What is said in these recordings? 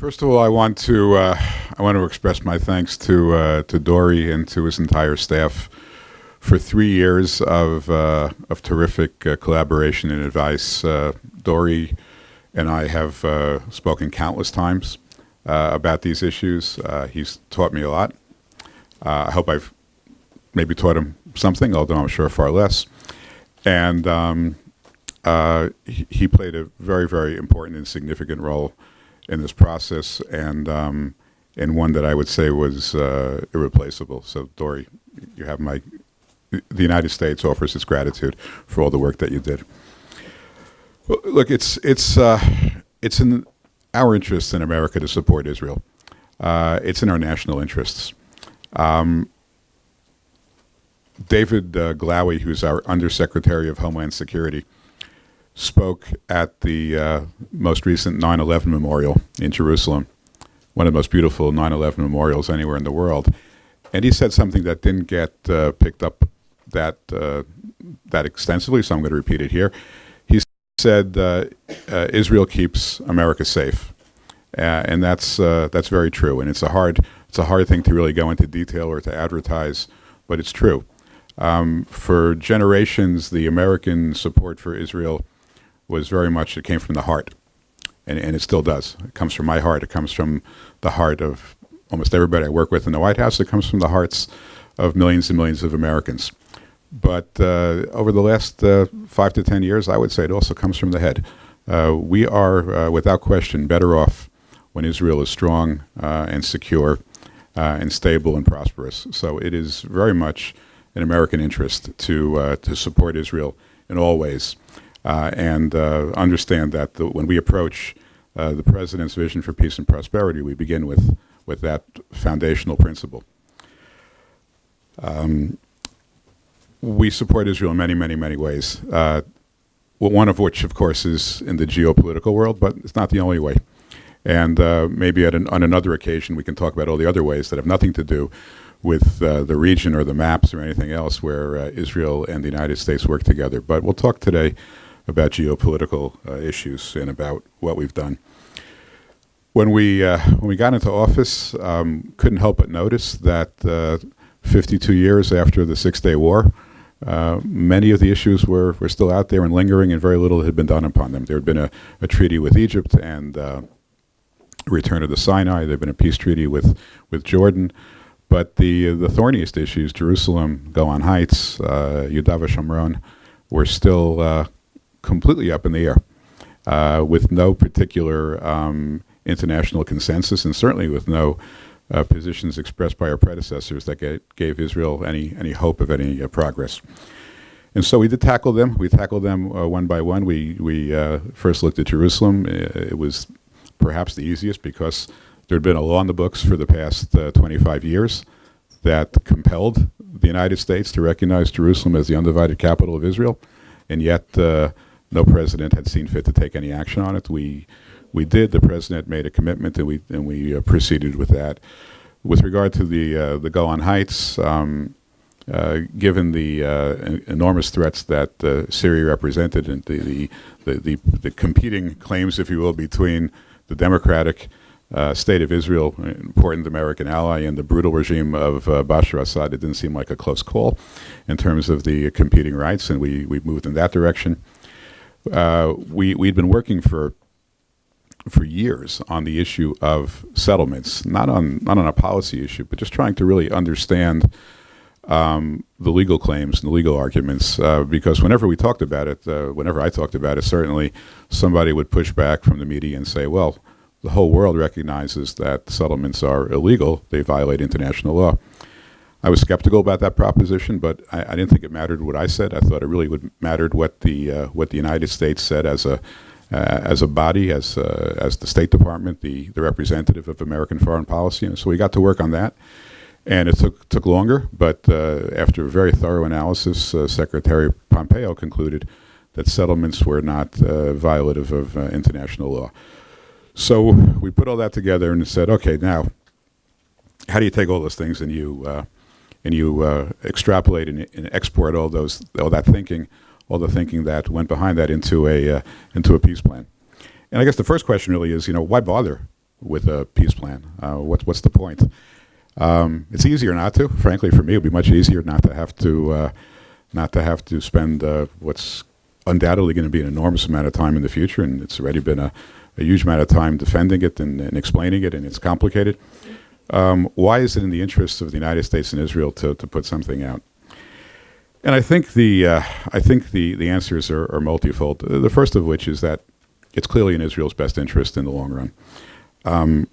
First of all, I want to express my thanks to Dore and to his entire staff for 3 years of terrific collaboration and advice. Dore and I have spoken countless times about these issues. He's taught me a lot. I hope I've maybe taught him something, although I'm sure far less. And he played a very, very important and significant role in this process, and one that I would say was irreplaceable. So, Dore, you have the United States offers its gratitude for all the work that you did. Well, look, it's in our interests in America to support Israel. It's in our national interests. David Glawe, who's our Undersecretary of Homeland Security, spoke at the most recent 9/11 memorial in Jerusalem, one of the most beautiful 9/11 memorials anywhere in the world. And he said something that didn't get picked up that extensively, so I'm going to repeat it here. He said, Israel keeps America safe. And that's very true. And it's a hard thing to really go into detail or to advertise, but it's true. For generations, the American support for Israel was very much, it came from the heart, and it still does. It comes from my heart. It comes from the heart of almost everybody I work with in the White House. It comes from the hearts of millions and millions of Americans. But over the last 5 to 10 years, I would say it also comes from the head. We are, without question, better off when Israel is strong and secure and stable and prosperous. So it is very much an American interest to support Israel in all ways. And understand that when we approach the President's vision for peace and prosperity, we begin with that foundational principle. We support Israel in many, many, many ways, one of which, of course, is in the geopolitical world, but it's not the only way. And maybe on another occasion, we can talk about all the other ways that have nothing to do with the region or the maps or anything else where Israel and the United States work together. But we'll talk today about geopolitical issues and about what we've done. When we got into office, couldn't help but notice that 52 years after the Six-Day War, many of the issues were still out there and lingering, and very little had been done upon them. There had been a treaty with Egypt and return of the Sinai. There had been a peace treaty with Jordan. But the thorniest issues, Jerusalem, Golan Heights, Yehuda, Shomron, were still completely up in the air, with no particular international consensus, and certainly with no positions expressed by our predecessors that gave Israel any hope of any progress. And so we did tackle them. We tackled them one by one. We first looked at Jerusalem. It was perhaps the easiest because there had been a law in the books for the past 25 years that compelled the United States to recognize Jerusalem as the undivided capital of Israel, and yet no president had seen fit to take any action on it. We did. The president made a commitment, and we proceeded with that. With regard to the Golan Heights, given the enormous threats that Syria represented and the competing claims, if you will, between the democratic state of Israel, an important American ally, and the brutal regime of Bashar Assad, it didn't seem like a close call in terms of the competing rights, and we moved in that direction. We'd been working for years on the issue of settlements, not on a policy issue, but just trying to really understand the legal claims and the legal arguments, because whenever we talked about it, whenever I talked about it, certainly somebody would push back from the media and say, well, the whole world recognizes that settlements are illegal. They violate international law. I was skeptical about that proposition, but I didn't think it mattered what I said. I thought it really mattered what the United States said as a body, as the State Department, the representative of American foreign policy. And so we got to work on that. And it took longer, but after a very thorough analysis, Secretary Pompeo concluded that settlements were not violative of international law. So we put all that together and said, okay, now, how do you take all those things and you extrapolate and export all the thinking that went behind that into a peace plan? And I guess the first question really is, why bother? with a peace plan. What's the point? It's easier not to. Frankly, for me, it would be much easier not to have to spend what's undoubtedly going to be an enormous amount of time in the future, and it's already been a huge amount of time defending it and explaining it, and it's complicated. Why is it in the interests of the United States and Israel to put something out? And I think the answers are multifold. The first of which is that it's clearly in Israel's best interest in the long run.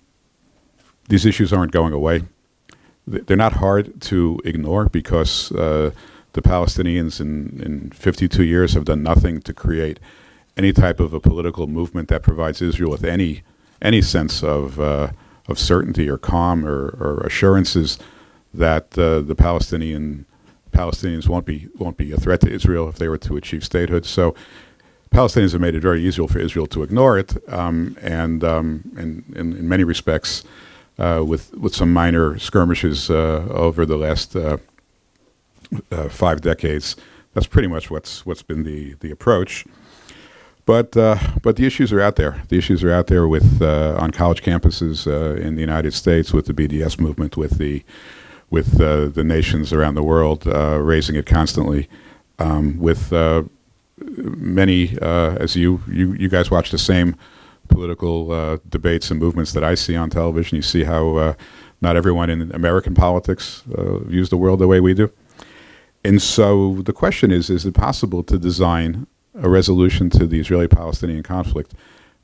These issues aren't going away. They're not hard to ignore because the Palestinians in 52 years have done nothing to create any type of a political movement that provides Israel with any sense of certainty or calm or assurances that the Palestinians won't be a threat to Israel if they were to achieve statehood. So Palestinians have made it very easy for Israel to ignore it, and in many respects, with some minor skirmishes over the last 5 decades, that's pretty much what's been the approach. But the issues are out there. The issues are out there with on college campuses in the United States, with the BDS movement, with the nations around the world raising it constantly, with many, as you guys watch the same political debates and movements that I see on television. You see how not everyone in American politics views the world the way we do. And so the question is it possible to design a resolution to the Israeli-Palestinian conflict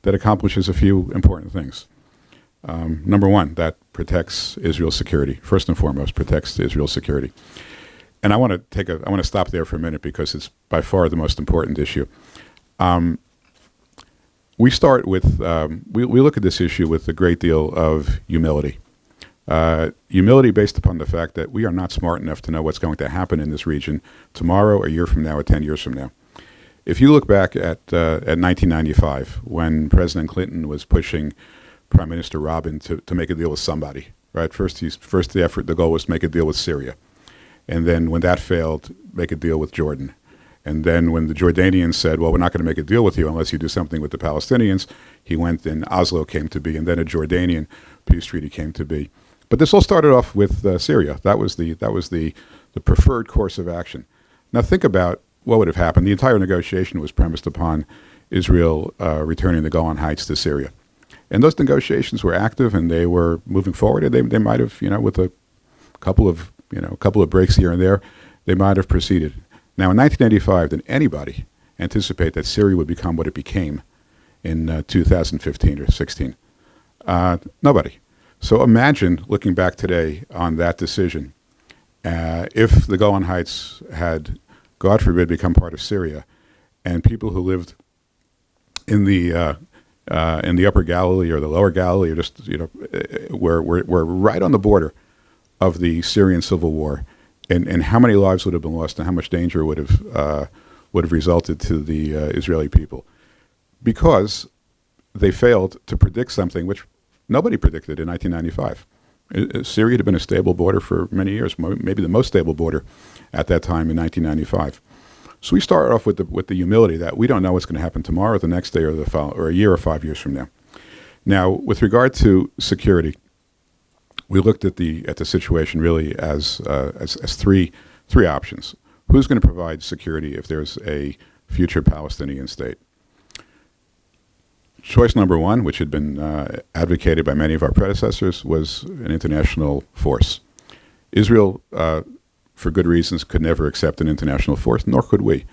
that accomplishes a few important things? Number one, that protects Israel's security. First and foremost, protects Israel's security. And I want to stop there for a minute because it's by far the most important issue. We start with we look at this issue with a great deal of humility. Humility based upon the fact that we are not smart enough to know what's going to happen in this region tomorrow, a year from now, or 10 years from now. If you look back at 1995, when President Clinton was pushing Prime Minister Rabin to make a deal with somebody, right? First the goal was to make a deal with Syria. And then when that failed, make a deal with Jordan. And then when the Jordanians said, well, we're not going to make a deal with you unless you do something with the Palestinians, he went and Oslo came to be, and then a Jordanian peace treaty came to be. But this all started off with Syria. That was the preferred course of action. Now think about what would have happened. The entire negotiation was premised upon Israel returning the Golan Heights to Syria. And those negotiations were active, and they were moving forward. And they might have, with a couple of breaks here and there, they might have proceeded. Now, in 1985, did anybody anticipate that Syria would become what it became in 2015 or 16? Nobody. So imagine looking back today on that decision. If the Golan Heights had, God forbid, become part of Syria, and people who lived in the Upper Galilee or the Lower Galilee, or just were right on the border of the Syrian civil war, and how many lives would have been lost, and how much danger would have resulted to the Israeli people, because they failed to predict something which nobody predicted in 1995. Syria had been a stable border for many years, maybe the most stable border at that time in 1995. So we start off with the humility that we don't know what's going to happen tomorrow, or the next day, or a year or 5 years from now. Now, with regard to security, we looked at the situation really as three options. Who's going to provide security if there's a future Palestinian state? Choice number one, which had been advocated by many of our predecessors, was an international force. Israel, for good reasons, could never accept an international force, nor could we.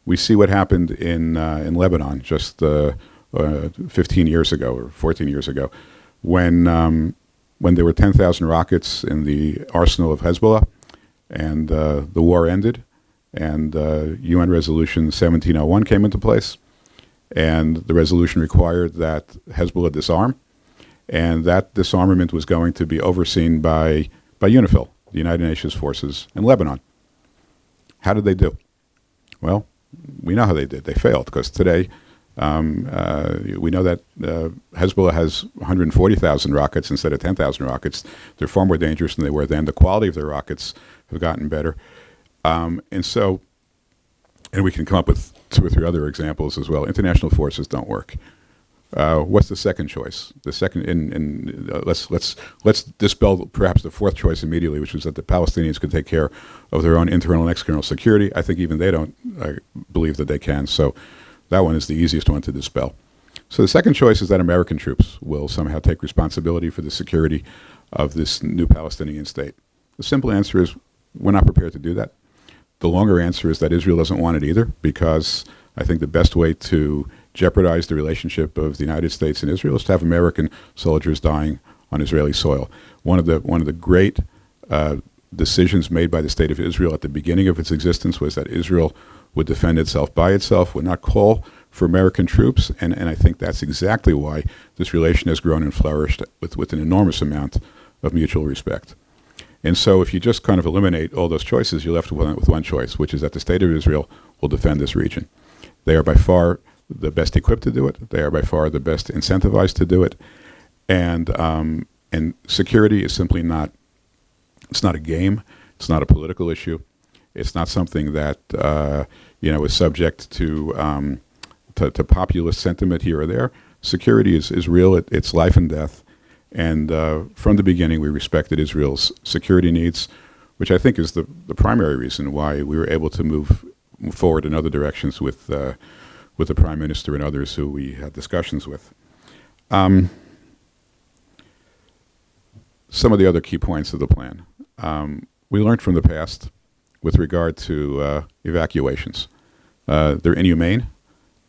We see what happened in Lebanon just 15 years ago or 14 years ago, when there were 10,000 rockets in the arsenal of Hezbollah, and the war ended, and UN Resolution 1701 came into place, and the resolution required that Hezbollah disarm, and that disarmament was going to be overseen by UNIFIL, the United Nations forces in Lebanon. How did they do? Well, we know how they did. They failed, because today we know that Hezbollah has 140,000 rockets instead of 10,000 rockets. They're far more dangerous than they were then. The quality of their rockets have gotten better. And we can come up with 2 or 3 other examples as well. International forces don't work. What's the second choice? The second, let's dispel perhaps the fourth choice immediately, which is that the Palestinians could take care of their own internal and external security. I think even they don't believe that they can. So that one is the easiest one to dispel. So the second choice is that American troops will somehow take responsibility for the security of this new Palestinian state. The simple answer is we're not prepared to do that. The longer answer is that Israel doesn't want it either, because I think the best way to jeopardize the relationship of the United States and Israel is to have American soldiers dying on Israeli soil. One of the great decisions made by the state of Israel at the beginning of its existence was that Israel would defend itself by itself, would not call for American troops, and I think that's exactly why this relation has grown and flourished with an enormous amount of mutual respect. And so if you just kind of eliminate all those choices, you're left with one choice, which is that the state of Israel will defend this region. They are by far the best equipped to do it. They are by far the best incentivized to do it. And security is simply not, it's not a game. It's not a political issue. It's not something that, is subject to populist sentiment here or there. Security is real. It's life and death. And from the beginning, we respected Israel's security needs, which I think is the primary reason why we were able to move forward in other directions with the Prime Minister and others who we had discussions with. Some of the other key points of the plan. We learned from the past with regard to evacuations. They're inhumane,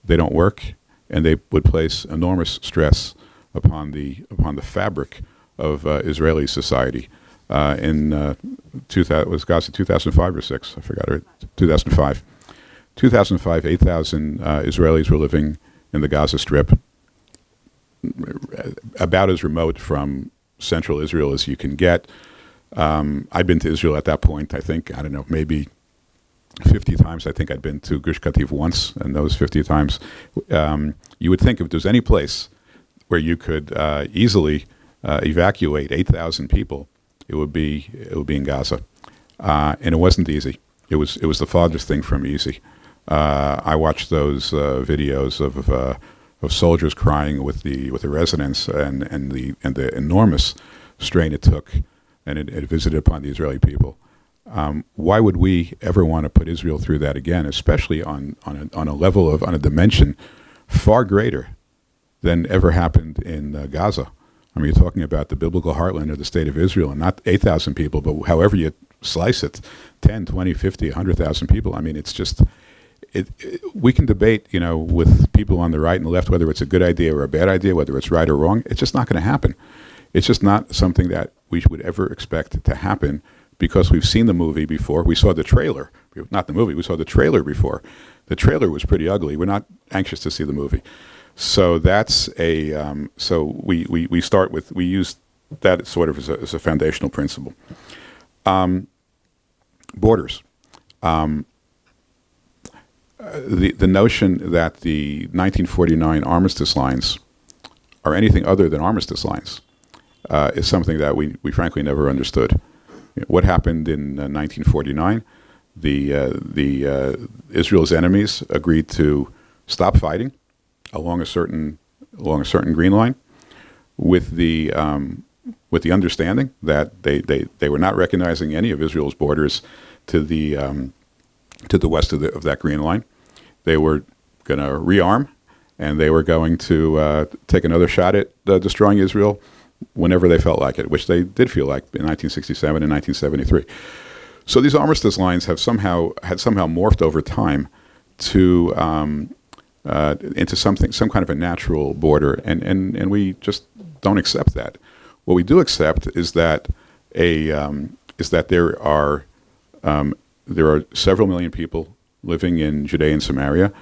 they don't work, and they would place enormous stress upon the fabric of Israeli society. Was Gaza 2005 or 6? I forgot it. 2005. 2005, 8,000 Israelis were living in the Gaza Strip, about as remote from central Israel as you can get. I'd been to Israel at that point, I think, maybe 50 times. I think I'd been to Gush Katif once, and those 50 times, you would think if there's any place where you could easily evacuate 8,000 people, it would be in Gaza, and it wasn't easy. It was the farthest thing from easy. I watched those videos of soldiers crying with the residents and the enormous strain it took, and it visited upon the Israeli people. Why would we ever want to put Israel through that again, especially on a dimension far greater than ever happened in Gaza? I mean, you're talking about the biblical heartland of the state of Israel, and not 8,000 people, but however you slice it, 10, 20, 50, 100,000 people. I mean, it's just, we can debate, with people on the right and the left, whether it's a good idea or a bad idea, whether it's right or wrong. It's just not going to happen. It's just not something that we would ever expect to happen, because we've seen the movie before. We saw the trailer, not the movie, we saw the trailer before. The trailer was pretty ugly. We're not anxious to see the movie. So that's so we start with, we use that sort of as a foundational principle. Borders. The notion that the 1949 armistice lines are anything other than armistice lines is something that we frankly never understood. What happened in 1949? Israel's enemies agreed to stop fighting along a certain green line, with the understanding that they were not recognizing any of Israel's borders to the west of that green line. They were going to rearm, and they were going to take another shot at destroying Israel whenever they felt like it, which they did feel like in 1967 and 1973. So these armistice lines had somehow morphed over time to into some kind of a natural border, and we just don't accept that. What we do accept is that there are several million people living in Judea and Samaria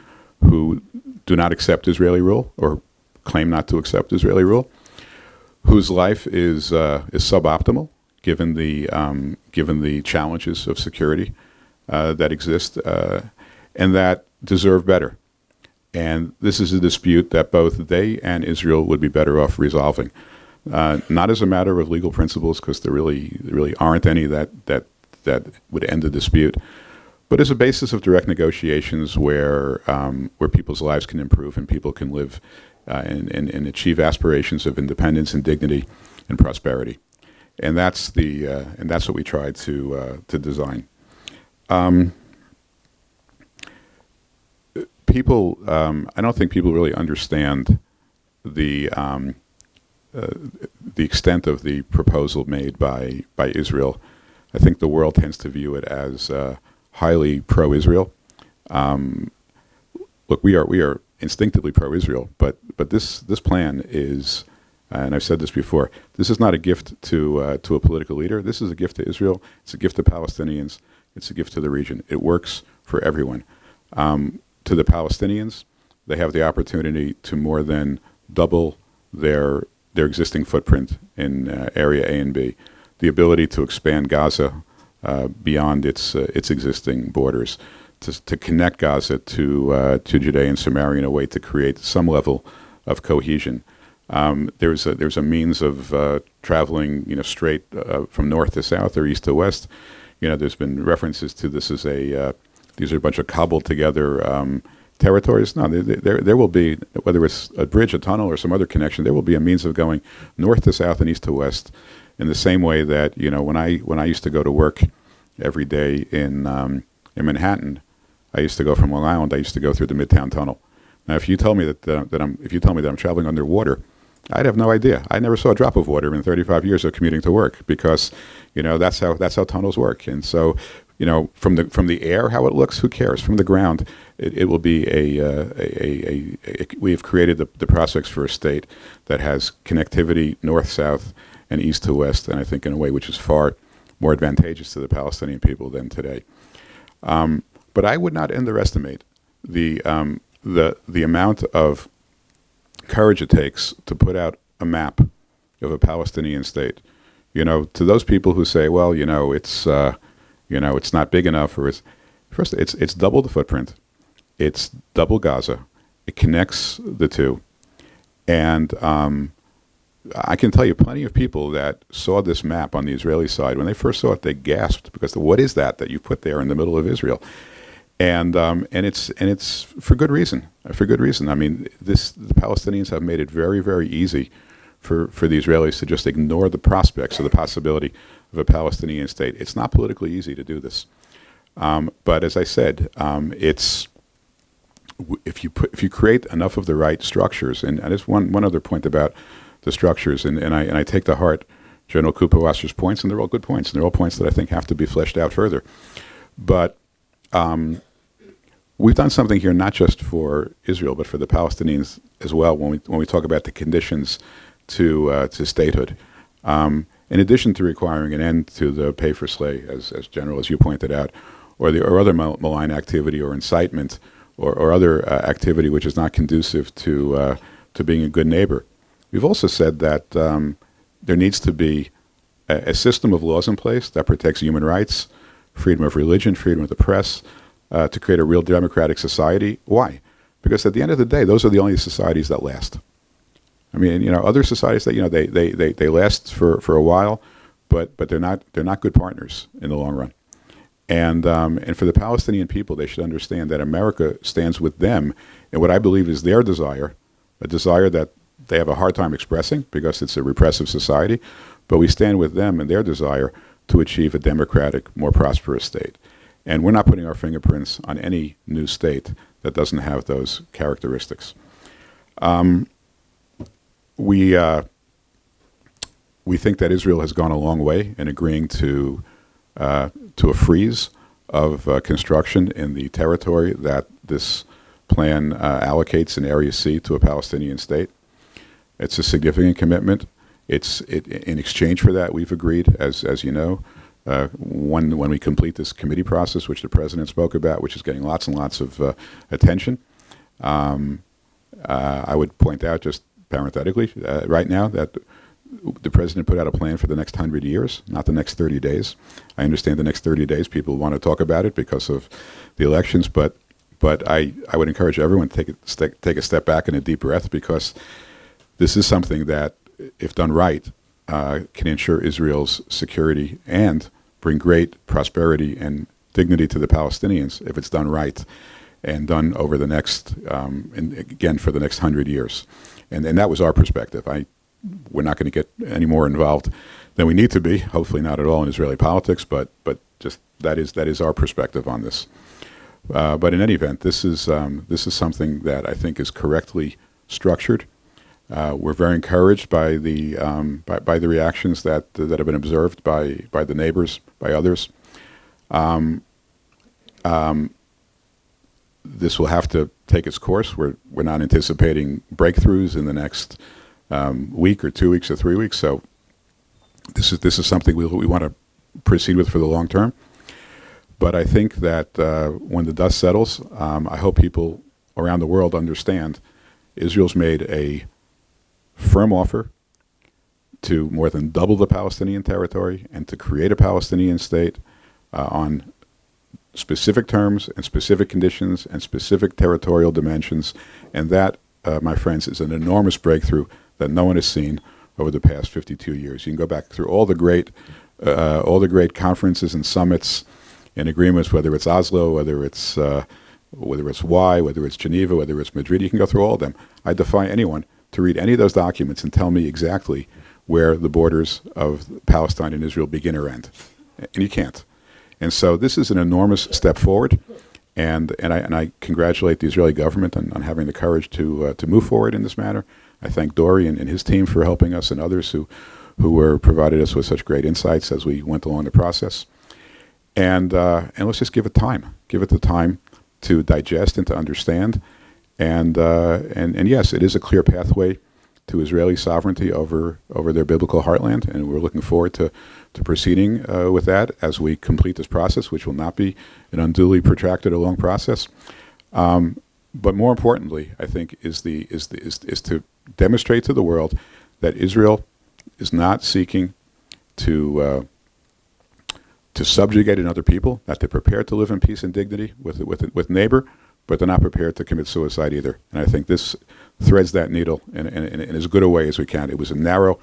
who do not accept Israeli rule, or claim not to accept Israeli rule, whose life is suboptimal given the challenges of security that exist, and that deserve better. And this is a dispute that both they and Israel would be better off resolving, not as a matter of legal principles, because there really aren't any that would end the dispute, but as a basis of direct negotiations where people's lives can improve and people can live and achieve aspirations of independence and dignity and prosperity. And that's what we tried to design. People, I don't think people really understand the extent of the proposal made by Israel. I think the world tends to view it as highly pro-Israel. Look, we are instinctively pro-Israel, but this plan is, and I've said this before, this is not a gift to a political leader. This is a gift to Israel. It's a gift to Palestinians. It's a gift to the region. It works for everyone. To the Palestinians, they have the opportunity to more than double their existing footprint in area A and B, the ability to expand Gaza beyond its existing borders, to connect Gaza to Judea and Samaria in a way to create some level of cohesion. There's a means of traveling, straight from north to south or east to west. There's been references to this as these are a bunch of cobbled together territories. No, there will be, whether it's a bridge, a tunnel, or some other connection, there will be a means of going north to south and east to west, in the same way that when I used to go to work every day in Manhattan, I used to go from Long Island. I used to go through the Midtown Tunnel. Now, if you tell me that I'm traveling underwater, I'd have no idea. I never saw a drop of water in 35 years of commuting to work, because that's how tunnels work. And so, from the air, how it looks, who cares? From the ground, it will be we have created the prospects for a state that has connectivity north, south, and east to west, and I think in a way which is far more advantageous to the Palestinian people than today. But I would not underestimate the amount of courage it takes to put out a map of a Palestinian state. To those people who say, well, it's not big enough, or it's double the footprint, it's double Gaza, it connects the two, and I can tell you plenty of people that saw this map on the Israeli side. When they first saw it, they gasped, because what is that you put there in the middle of Israel? And it's for good reason. For good reason. I mean, the Palestinians have made it very, very easy for the Israelis to just ignore the prospects of the possibility of a Palestinian state. It's not politically easy to do this. But as I said, if you create enough of the right structures, and there's one other point about the structures, and I take to heart General Cooper-Wasser's points, and they're all good points, and they're all points that I think have to be fleshed out further. But we've done something here not just for Israel, but for the Palestinians as well. When we talk about the conditions to statehood, in addition to requiring an end to the pay for slay, as General, as you pointed out, or other malign activity or incitement or other activity which is not conducive to being a good neighbor, we've also said that there needs to be a system of laws in place that protects human rights, freedom of religion, freedom of the press, to create a real democratic society. Why? Because at the end of the day, those are the only societies that last. I mean, other societies that they last for a while, but they're not good partners in the long run. And for the Palestinian people, they should understand that America stands with them in what I believe is their desire, a desire that they have a hard time expressing because it's a repressive society, but we stand with them in their desire to achieve a democratic, more prosperous state. And we're not putting our fingerprints on any new state that doesn't have those characteristics. We think that Israel has gone a long way in agreeing to a freeze of construction in the territory that this plan allocates in Area C to a Palestinian state. It's a significant commitment. In exchange for that, we've agreed, as you know, when we complete this committee process, which the president spoke about, which is getting lots and lots of attention. I would point out, just parenthetically, right now, that the president put out a plan for the next 100 years, not the next 30 days. I understand the next 30 days people want to talk about it because of the elections, but I would encourage everyone to take a step back and a deep breath, because this is something that, if done right, can ensure Israel's security and bring great prosperity and dignity to the Palestinians if it's done right. and done over the next, and again, for the next 100 years. And that was our perspective. We're not going to get any more involved than we need to be, hopefully not at all in Israeli politics, but just that is our perspective on this. But in any event, this is something that I think is correctly structured. We're very encouraged by the reactions that have been observed by the neighbors, by others. This will have to take its course. We're not anticipating breakthroughs in the next week or 2 weeks or 3 weeks. So this is something we want to proceed with for the long term. But I think that when the dust settles, I hope people around the world understand Israel's made a firm offer to more than double the Palestinian territory and to create a Palestinian state on specific terms and specific conditions and specific territorial dimensions. And that, my friends, is an enormous breakthrough that no one has seen over the past 52 years. You can go back through all the great conferences and summits and agreements, whether it's Oslo, whether it's Y, whether it's Geneva, whether it's Madrid. You can go through all of them. I defy anyone to read any of those documents and tell me exactly where the borders of Palestine and Israel begin or end. And you can't. And so this is an enormous step forward, and I congratulate the Israeli government on having the courage to move forward in this matter. I thank Dore and his team for helping us, and others who were provided us with such great insights as we went along the process. And let's just give it time. Give it the time to digest and to understand. And yes, it is a clear pathway to Israeli sovereignty over their biblical heartland, and we're looking forward to proceeding with that as we complete this process, which will not be an unduly protracted or long process. But more importantly, I think, is to demonstrate to the world that Israel is not seeking to subjugate another people, that they're prepared to live in peace and dignity with neighbor, but they're not prepared to commit suicide either. And I think this threads that needle in as good a way as we can. It was a narrow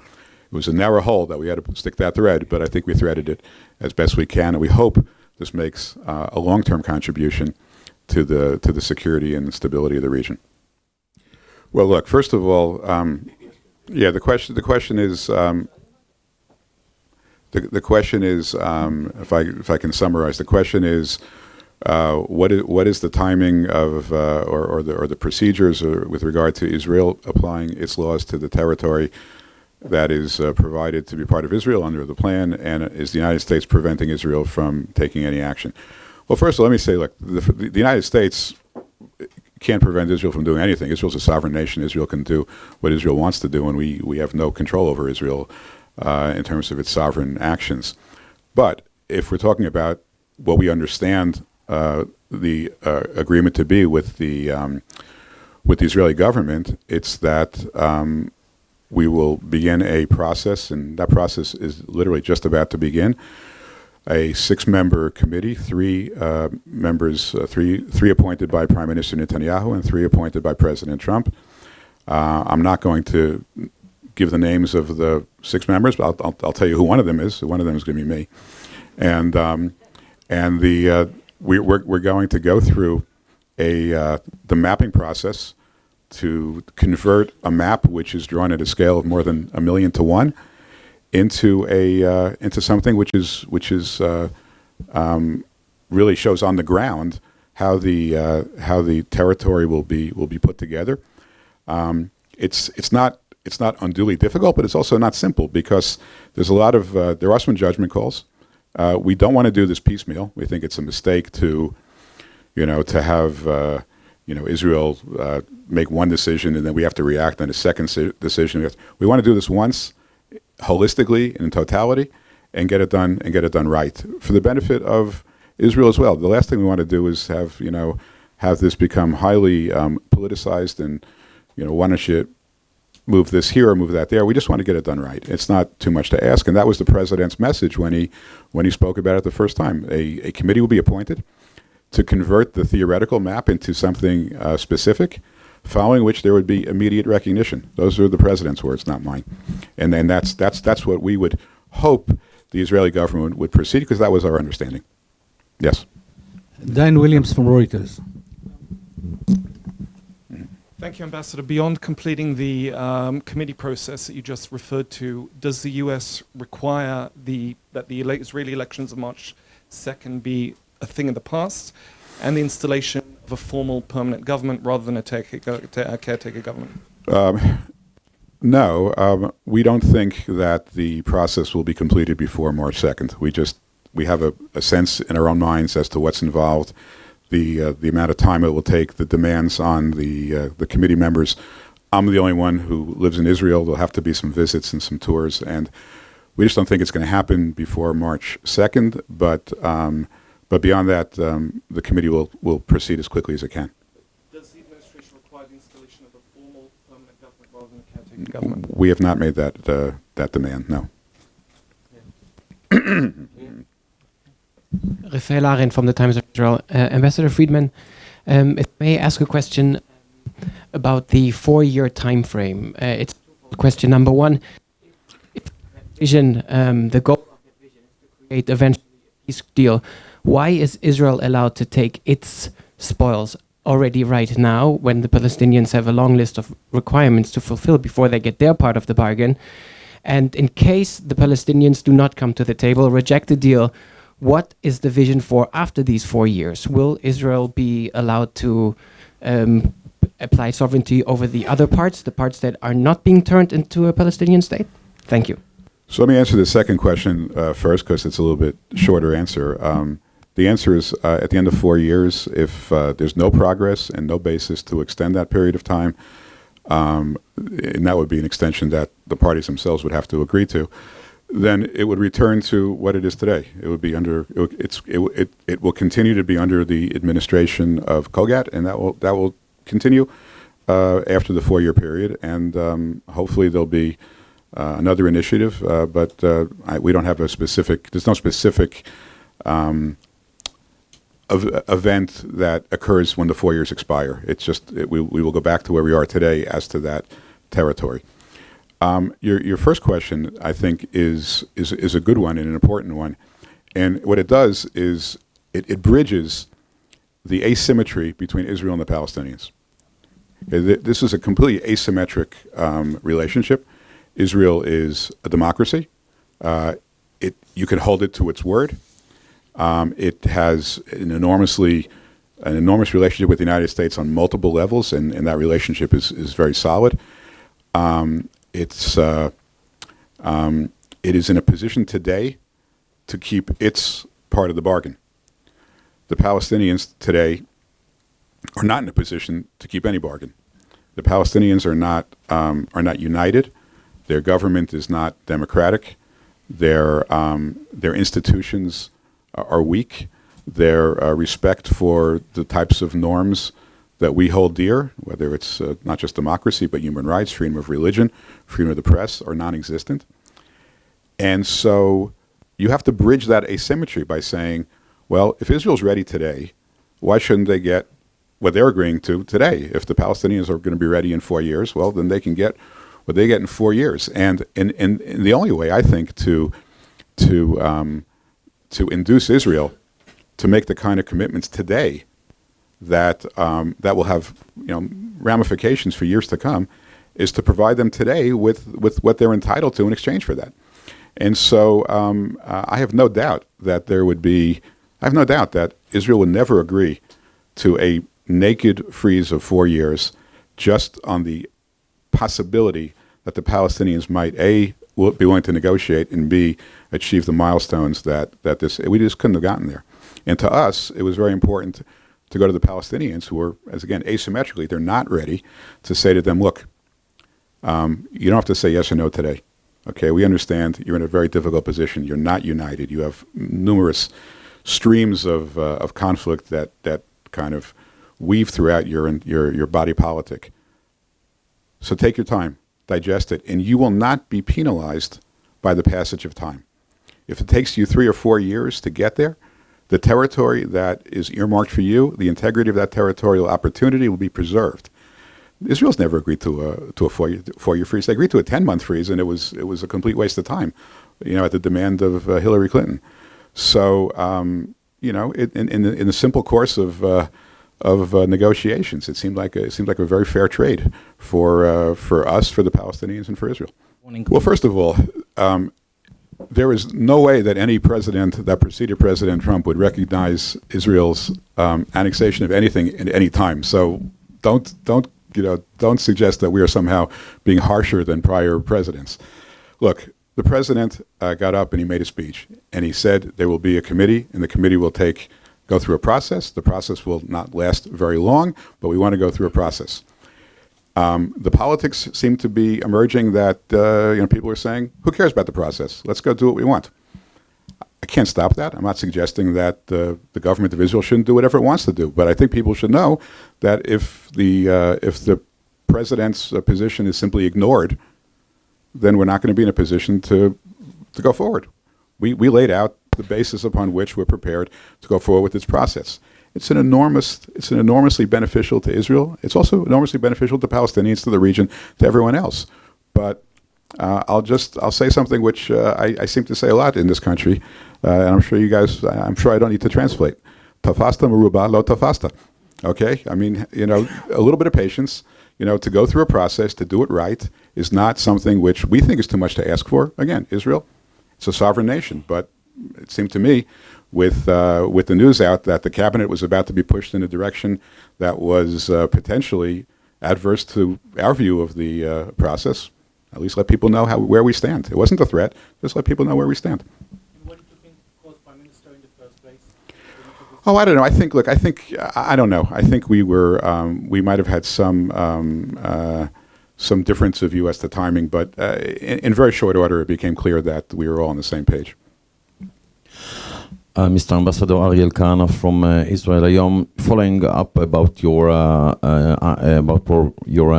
hole that we had to stick that thread, but I think we threaded it as best we can, and we hope this makes a long-term contribution to the security and the stability of the region. Well, look, first of all, the question is. The question is, if I can summarize, the question is, what is the timing of or the procedures with regard to Israel applying its laws to the territory that is provided to be part of Israel under the plan, and is the United States preventing Israel from taking any action? Well, first of all, let me say, look, the United States can't prevent Israel from doing anything. Israel's a sovereign nation. Israel can do what Israel wants to do, and we have no control over Israel in terms of its sovereign actions. But if we're talking about what we understand the agreement to be with the Israeli government, it's that we will begin a process, and that process is literally just about to begin. A 6-member committee, three appointed by Prime Minister Netanyahu and 3 appointed by President Trump. I'm not going to give the names of the 6 members, but I'll tell you who one of them is. One of them is going to be me, and we're going to go through the mapping process to convert a map which is drawn at a scale of more than 1 million to 1 into something which is really shows on the ground how the territory will be put together. It's not unduly difficult, but it's also not simple, because there's a lot of there are some judgment calls. We don't want to do this piecemeal. We think it's a mistake to have Israel make one decision and then we have to react on a second decision. We want to do this once, holistically and in totality, and get it done right for the benefit of Israel as well. The last thing we want to do is have this become highly politicized and why don't you move this here or move that there. We just want to get it done right. It's not too much to ask, and that was the president's message when he spoke about it the first time. A committee will be appointed to convert the theoretical map into something specific, following which there would be immediate recognition. Those are the president's words, not mine. And then that's what we would hope the Israeli government would proceed, because that was our understanding. Yes. Dan Williams from Reuters. Thank you, Ambassador. Beyond completing the committee process that you just referred to, does the U.S. require that the Israeli elections of March 2nd be a thing of the past and the installation of a formal permanent government rather than a caretaker government? No, we don't think that the process will be completed before March 2nd. We have a sense in our own minds as to what's involved, the amount of time it will take, the demands on the committee members. I'm the only one who lives in Israel. There'll have to be some visits and some tours, and we just don't think it's going to happen before March 2nd. But beyond that, the committee will proceed as quickly as it can. Does the administration require the installation of a formal permanent government rather than a caretaker government? We have not made that demand. No. Rafael Arendt from the Times of Israel. Ambassador Friedman, if I may ask a question about the 4-year time frame. It's question number one. If vision, the goal of the vision is to create eventually a peace deal, why is Israel allowed to take its spoils already right now when the Palestinians have a long list of requirements to fulfill before they get their part of the bargain? And in case the Palestinians do not come to the table, reject the deal, what is the vision for after these 4 years? Will Israel be allowed to apply sovereignty over the other parts, the parts that are not being turned into a Palestinian state? Thank you. So let me answer the second question first, because it's a little bit shorter answer. The answer is at the end of 4 years, if there's no progress and no basis to extend that period of time, and that would be an extension that the parties themselves would have to agree to, then it would return to what it is today. It would be it will continue to be under the administration of Kogat, and that will continue after the 4-year period. And hopefully there'll be another initiative, but we don't have there's no specific event that occurs when the 4 years expire. It's just we will go back to where we are today as to that territory. Your first question, I think, is a good one and an important one, and what it does is it bridges the asymmetry between Israel and the Palestinians. This is a completely asymmetric relationship. Israel is a democracy. You can hold it to its word. It has an enormous relationship with the United States on multiple levels, and that relationship is very solid. It is in a position today to keep its part of the bargain. The Palestinians today are not in a position to keep any bargain. The Palestinians are not united. Their government is not democratic. Their institutions are weak. Their respect for the types of norms that we hold dear, whether it's not just democracy, but human rights, freedom of religion, freedom of the press, are non-existent. And so you have to bridge that asymmetry by saying, well, if Israel's ready today, why shouldn't they get what they're agreeing to today? If the Palestinians are going to be ready in 4 years, well, then they can get what they get in 4 years. And the only way, I think, to induce Israel to make the kind of commitments today that will have ramifications for years to come, is to provide them today with what they're entitled to in exchange for that. And so I have no doubt that that Israel would never agree to a naked freeze of 4 years just on the possibility that the Palestinians might be willing to negotiate, and B, achieve the milestones that we just couldn't have gotten there. And to us, it was very important to go to the Palestinians, who were, as again, asymmetrically, they're not ready, to say to them, look, you don't have to say yes or no today. Okay, we understand you're in a very difficult position. You're not united. You have numerous streams of conflict that kind of weave throughout your body politic. So take your time, digest it, and you will not be penalized by the passage of time. If it takes you 3 or 4 years to get there, the territory that is earmarked for you, the integrity of that territorial opportunity will be preserved. Israel's never agreed to a 4-year freeze. They agreed to a 10-month freeze, and it was a complete waste of time, at the demand of Hillary Clinton. So, in the simple course of negotiations. It seemed like a very fair trade for us, for the Palestinians, and for Israel. Well, first of all, there is no way that any president that preceded President Trump would recognize Israel's annexation of anything at any time. So don't suggest that we are somehow being harsher than prior presidents. Look, the president got up and he made a speech, and he said there will be a committee, and the committee will go through a process. The process will not last very long, but we want to go through a process. The politics seem to be emerging that people are saying, who cares about the process? Let's go do what we want. I can't stop that. I'm not suggesting that the government of Israel shouldn't do whatever it wants to do, but I think people should know that if the president's position is simply ignored, then we're not going to be in a position to go forward. We laid out the basis upon which we're prepared to go forward with this process. It's enormously beneficial to Israel. It's also enormously beneficial to Palestinians, to the region, to everyone else. But I'll say something which I seem to say a lot in this country, and I'm sure I don't need to translate. Tafasta meruba lo tafasta. Okay? I mean, a little bit of patience, to go through a process, to do it right, is not something which we think is too much to ask for. Again, Israel, it's a sovereign nation, but it seemed to me, with the news out that the cabinet was about to be pushed in a direction that was potentially adverse to our view of the process, at least let people know where we stand. It wasn't a threat; just let people know where we stand. And what did you think caused Prime Minister in the first place? Oh, I don't know. I don't know. I think we might have had some difference of view as to timing, but in very short order, it became clear that we were all on the same page. Mr. Ambassador Ariel Kahana from Israel Hayom, following up about your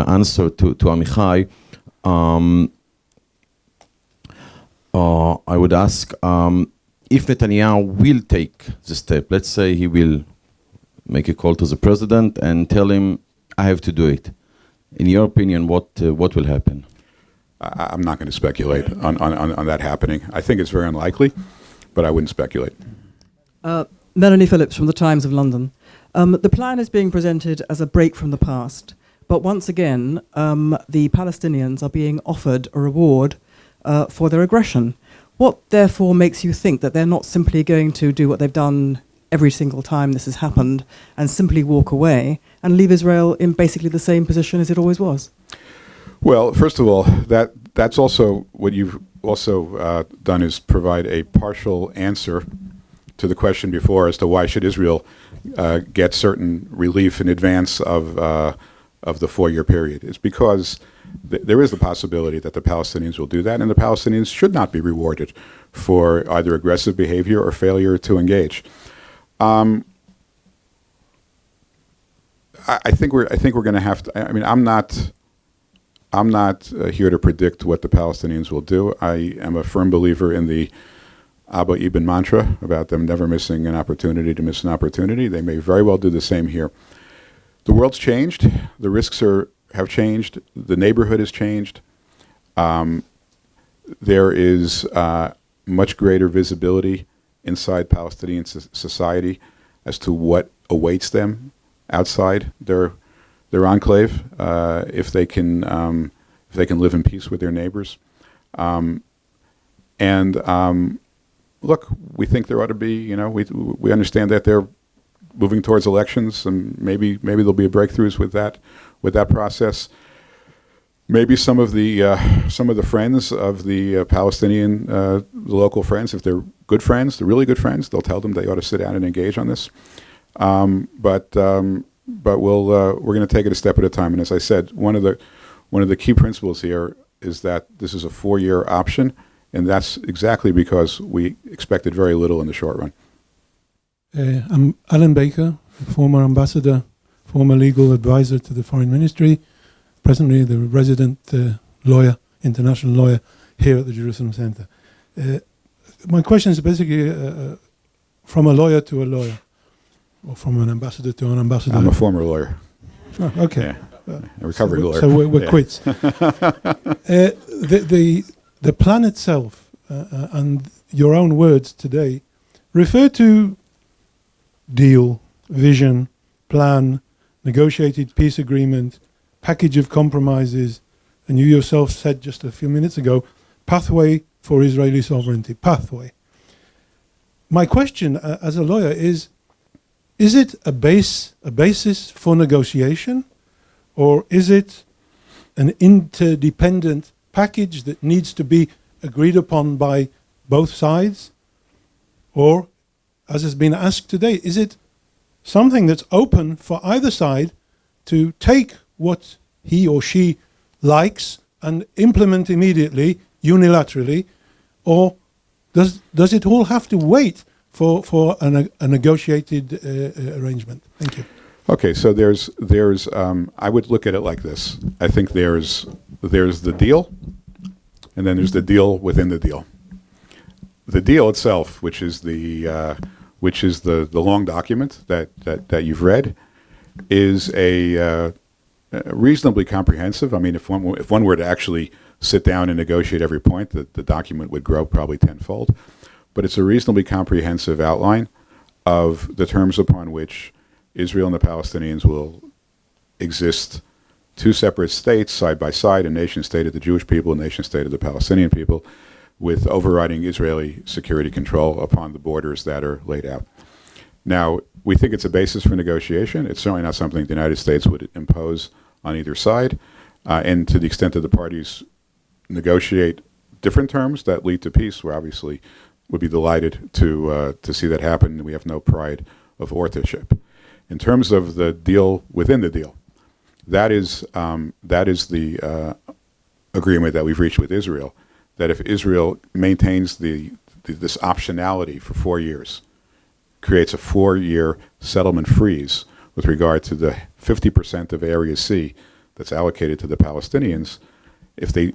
answer to Amichai, I would ask if Netanyahu will take the step. Let's say he will make a call to the president and tell him, "I have to do it." In your opinion, what will happen? I'm not going to speculate on that happening. I think it's very unlikely, but I wouldn't speculate. Melanie Phillips from the Times of London. The plan is being presented as a break from the past, but once again, the Palestinians are being offered a reward for their aggression. What, therefore, makes you think that they're not simply going to do what they've done every single time this has happened and simply walk away and leave Israel in basically the same position as it always was? Well, first of all, that's also what you've also done is provide a partial answer to the question before as to why should Israel get certain relief in advance of the 4-year period. It's because there is the possibility that the Palestinians will do that, and the Palestinians should not be rewarded for either aggressive behavior or failure to engage. I think we're going to have to. I mean, I'm not here to predict what the Palestinians will do. I am a firm believer in the Abba Ibn mantra about them never missing an opportunity to miss an opportunity. They may very well do the same here. The world's changed. The risks have changed. The neighborhood has changed. There is much greater visibility inside Palestinian society as to what awaits them outside their enclave if they can live in peace with their neighbors. Look, we think there ought to be, we understand that they're moving towards elections, and maybe there'll be breakthroughs with that process. Maybe some of the friends of the Palestinian, the local friends, if they're good friends, they're really good friends, they'll tell them they ought to sit down and engage on this. But we're going to take it a step at a time. And as I said, one of the key principles here is that this is a 4-year option. And that's exactly because we expected very little in the short run. I'm Alan Baker, former ambassador, former legal advisor to the Foreign Ministry, presently the resident lawyer, international lawyer here at the Jerusalem Center. My question is basically from a lawyer to a lawyer, or from an ambassador to an ambassador. I'm a former lawyer. Oh, okay. Yeah. A recovery lawyer. So we're quits. The plan itself, and your own words today, refer to deal, vision, plan, negotiated peace agreement, package of compromises, and you yourself said just a few minutes ago, pathway for Israeli sovereignty, pathway. My question as a lawyer is it a basis for negotiation, or is it an interdependent package that needs to be agreed upon by both sides? Or, as has been asked today, is it something that's open for either side to take what he or she likes and implement immediately, unilaterally, or does it all have to wait for a negotiated arrangement? Thank you. Okay, so there's I would look at it like this. I think there's the deal, and then there's the deal within the deal. The deal itself, which is the long document that you've read, is a reasonably comprehensive. I mean, if one were to actually sit down and negotiate every point, the document would grow probably tenfold. But it's a reasonably comprehensive outline of the terms upon which Israel and the Palestinians will exist, two separate states side by side, a nation state of the Jewish people, a nation state of the Palestinian people, with overriding Israeli security control upon the borders that are laid out. Now, we think it's a basis for negotiation. It's certainly not something the United States would impose on either side. And to the extent that the parties negotiate different terms that lead to peace, we obviously would be delighted to see that happen. We have no pride of authorship. In terms of the deal within the deal, that is the agreement that we've reached with Israel, that if Israel maintains this optionality for 4 years, creates a 4-year settlement freeze with regard to the 50% of Area C that's allocated to the Palestinians, if they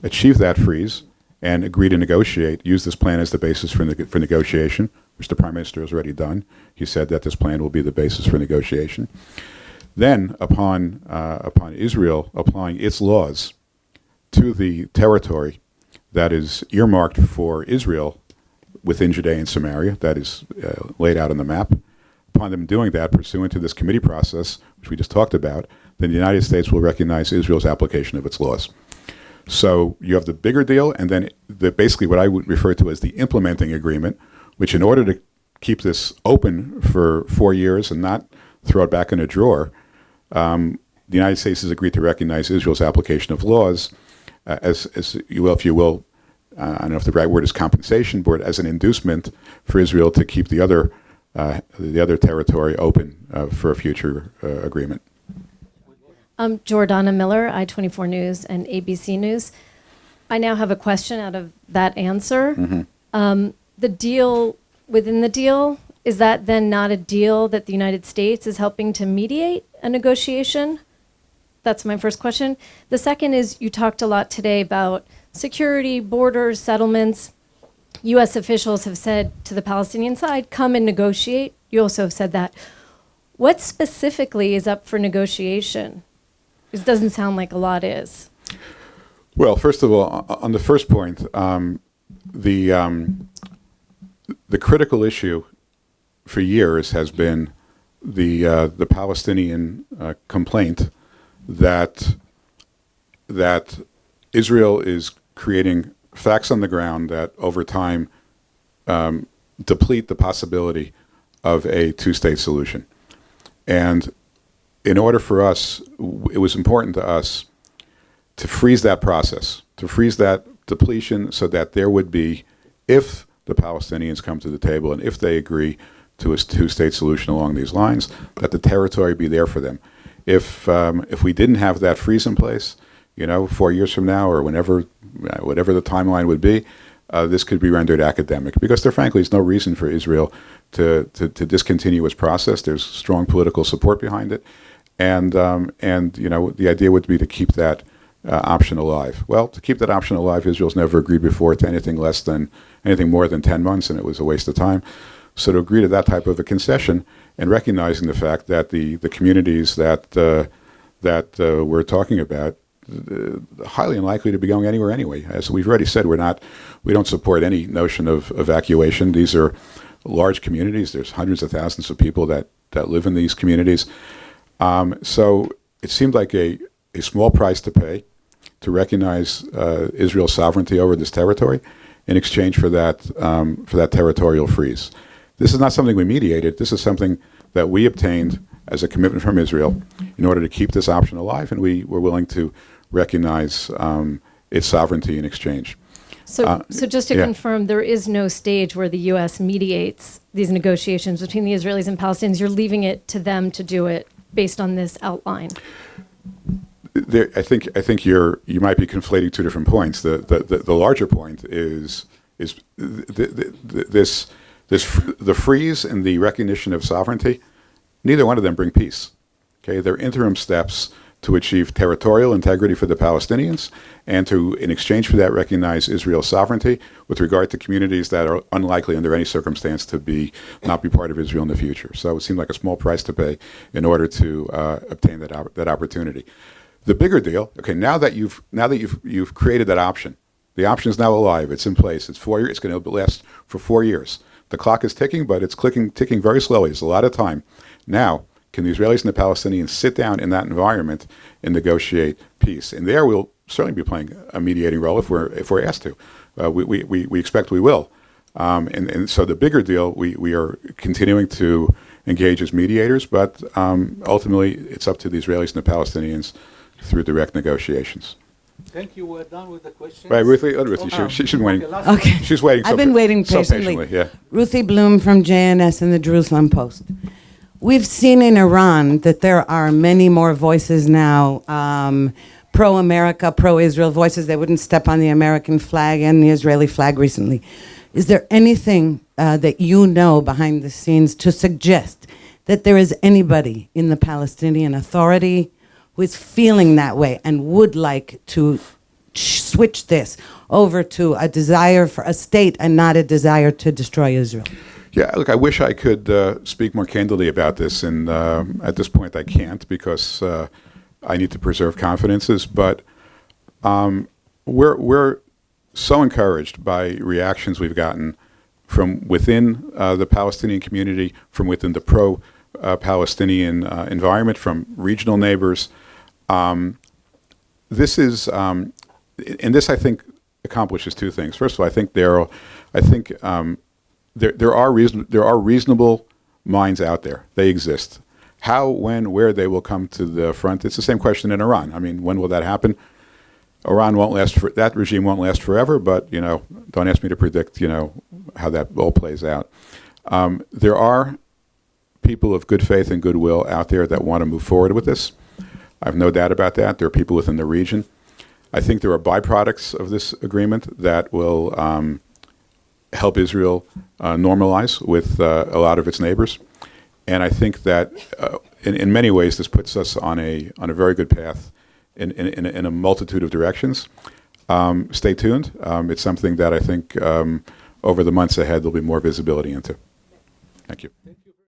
achieve that freeze and agree to negotiate, use this plan as the basis for negotiation, which the Prime Minister has already done. He said that this plan will be the basis for negotiation. Then, upon Israel applying its laws to the territory that is earmarked for Israel within Judea and Samaria, that is laid out on the map, upon them doing that pursuant to this committee process, which we just talked about, then the United States will recognize Israel's application of its laws. So you have the bigger deal, and then basically what I would refer to as the implementing agreement, which in order to keep this open for 4 years and not throw it back in a drawer, the United States has agreed to recognize Israel's application of laws as you will, if you will, I don't know if the right word is compensation, but as an inducement for Israel to keep the other territory open for a future agreement. Jordana Miller, I-24 News and ABC News. I now have a question out of that answer. Mm-hmm. The deal within the deal, is that then not a deal that the United States is helping to mediate a negotiation? That's my first question. The second is, you talked a lot today about security, borders, settlements. U.S. officials have said to the Palestinian side, come and negotiate. You also have said that. What specifically is up for negotiation? It doesn't sound like a lot is. Well, first of all, on the first point, the critical issue for years has been the Palestinian complaint that Israel is creating facts on the ground that over time deplete the possibility of a two-state solution. And in order for us, it was important to us to freeze that process, to freeze that depletion so that there would be, if the Palestinians come to the table and if they agree to a two-state solution along these lines, that the territory be there for them. If we didn't have that freeze in place, 4 years from now or whatever the timeline would be, this could be rendered academic, because there frankly is no reason for Israel to discontinue its process. There's strong political support behind it, and the idea would be to keep that option alive. Well, to keep that option alive, Israel's never agreed before to anything more than 10 months, and it was a waste of time. So to agree to that type of a concession, and recognizing the fact that the communities that we're talking about highly unlikely to be going anywhere anyway. As we've already said, we don't support any notion of evacuation. These are large communities. There's hundreds of thousands of people that live in these communities. So it seemed like a small price to pay to recognize Israel's sovereignty over this territory in exchange for that territorial freeze. This is not something we mediated. This is something that we obtained as a commitment from Israel in order to keep this option alive, and we were willing to recognize its sovereignty in exchange. So just to yeah. confirm, there is no stage where the U.S. mediates these negotiations between the Israelis and Palestinians. You're leaving it to them to do it based on this outline. I think you might be conflating two different points. The larger point is the freeze and the recognition of sovereignty. Neither one of them bring peace. Okay, they're interim steps to achieve territorial integrity for the Palestinians and to, in exchange for that, recognize Israel's sovereignty with regard to communities that are unlikely under any circumstance to not be part of Israel in the future. So it seemed like a small price to pay in order to obtain that opportunity. The bigger deal, okay, now that you've created that option, the option is now alive. It's in place. It's 4 years. It's going to last for 4 years. The clock is ticking, but it's ticking very slowly. It's a lot of time. Now, can the Israelis and the Palestinians sit down in that environment and negotiate peace? And there we'll certainly be playing a mediating role if we're asked to. We expect we will. And so the bigger deal, we are continuing to engage as mediators, but ultimately it's up to the Israelis and the Palestinians through direct negotiations. Thank you. We're done with the questions. Right, Ruthie, she's been waiting. Okay. She's waiting. I've been waiting so patiently. Yeah. Ruthie Bloom from JNS and the Jerusalem Post. We've seen in Iran that there are many more voices now, pro-America, pro-Israel voices. They wouldn't step on the American flag and the Israeli flag recently. Is there anything that you know behind the scenes to suggest that there is anybody in the Palestinian Authority who is feeling that way and would like to switch this over to a desire for a state and not a desire to destroy Israel? Yeah, look, I wish I could speak more candidly about this, and at this point I can't because I need to preserve confidences. But we're so encouraged by reactions we've gotten from within the Palestinian community, from within the pro-Palestinian environment, from regional neighbors. This is, and this I think accomplishes two things. First of all, I think there are reasonable minds out there. They exist. How, when, where they will come to the front, it's the same question in Iran. I mean, when will that happen? Iran won't last that regime won't last forever, but, don't ask me to predict, how that all plays out. There are people of good faith and goodwill out there that want to move forward with this. I have no doubt about that. There are people within the region. I think there are byproducts of this agreement that will help Israel normalize with a lot of its neighbors. And I think that in many ways this puts us on a very good path in a multitude of directions. Stay tuned. It's something that I think over the months ahead there'll be more visibility into. Thank you.